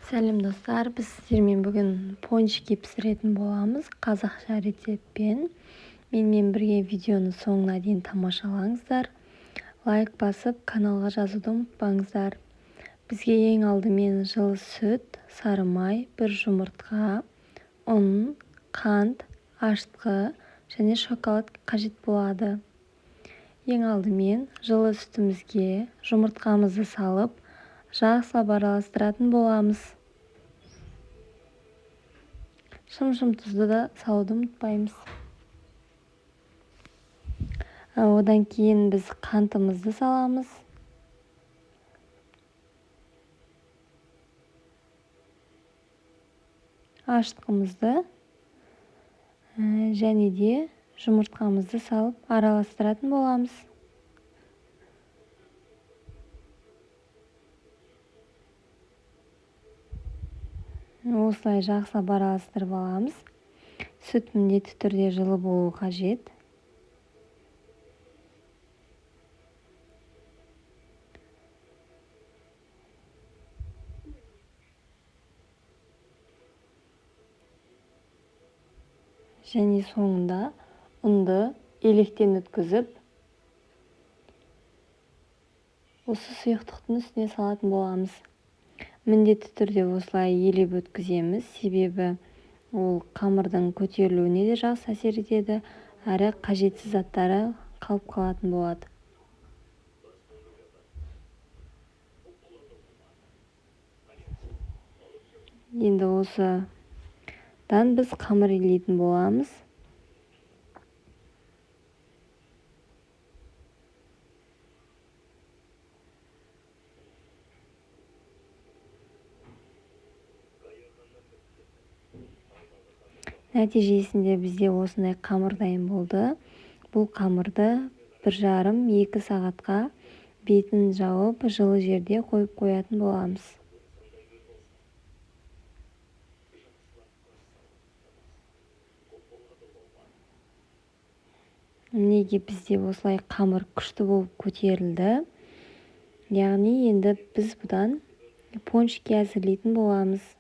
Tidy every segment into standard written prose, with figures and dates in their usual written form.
Сәлем достар, біз сіздермен бүгін пончики пісіретін боламыз қазақша рецептпен. Менімен бірге видеоны соңына дейін тамашалаңыздар. Лайк басып, каналға жазуды ұмытпаңыздар. Бізге ең алдымен жылы сүт, сары май, бір жұмыртқа, ұн, қант, ашытқы және шоколад қажет болады. Ең алдымен жылы сүтімізге жұмыртқамызды салып, жақсылап араластыратын боламыз. Шым тұзды да салуды ұмытпаймыз. Одан кейін біз қантымызды саламыз. Ашытқымызды және де жұмыртқамызды салып араластыратын боламыз. Осылай жақсылап араластырып аламыз. Сүт міндетті түрде жылы болуы қажет. Және соңында ұнды електен өткізіп, осы сұйықтықтың үстіне салатын боламыз. Міндетті түрде осылай елеп өткіземіз, себебі ол қамырдың көтерілуіне де жақсы әсер етеді, әрі қажетсіз заттары қалып қалатын болады. Енді осыдан біз қамыр илейтін боламыз. Нәтижесінде бізде осындай қамыр дайын болды. Бұл қамырды 1,5-2 сағатқа бетін жауып, жылы жерде қойып қоятын боламыз. Неге бізде осылай қамыр күшті болып көтерілді? Яғни енді біз бұдан пончики әзірлейтін боламыз.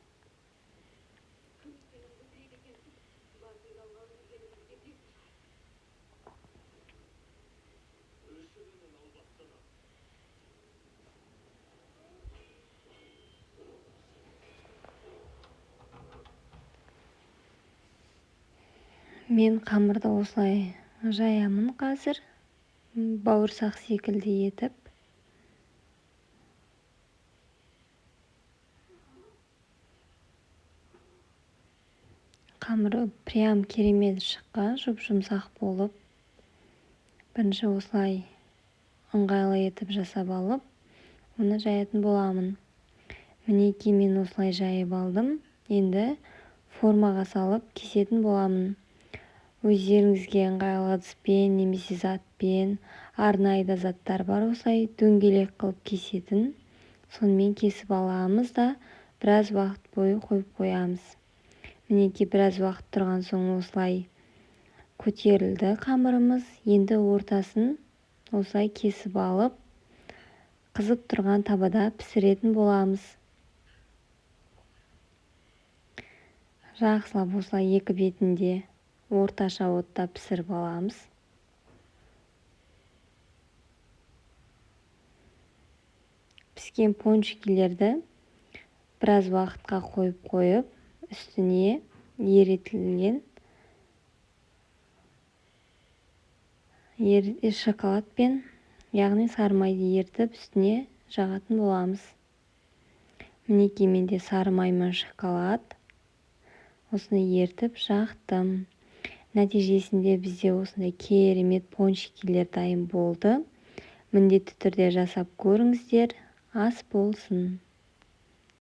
Мен қамырды осылай жаямын қазір, бауырсақ секілді етіп. Қамыры прям керемет шыққан, жұмсақ болып. Бірінші осылай ыңғайлы етіп жасап алып, оны жаятын боламын. Мінекей мен осылай жайып алдым. Енді формаға салып кесетін боламын. Өздеріңізге ыңғайлы ыдыспен немесе затпен, арнайы да заттар бар, осылай дөңгелек қылып кесетін. Сонымен кесіп аламыз да біраз уақыт бойы қойып қоямыз. Мінекей біраз уақыт тұрған соң осылай көтерілді қамырымыз. Енді ортасын осылай кесіп алып, қызып тұрған табада пісіретін боламыз. Жақсылап осылай екі бетінде орташа отта пісіріп аламыз. Піскен пончикилерді біраз уақытқа қойып, үстіне ерітілген шоколадпен, яғни сары майды ертіп үстіне жағатын боламыз. Мінекей менде сары май мен шоколад. Осыны ертіп жақтым. Нәтижесінде бізде осындай керемет пончикилер дайын болды. Міндетті түрде жасап көріңіздер, ас болсын.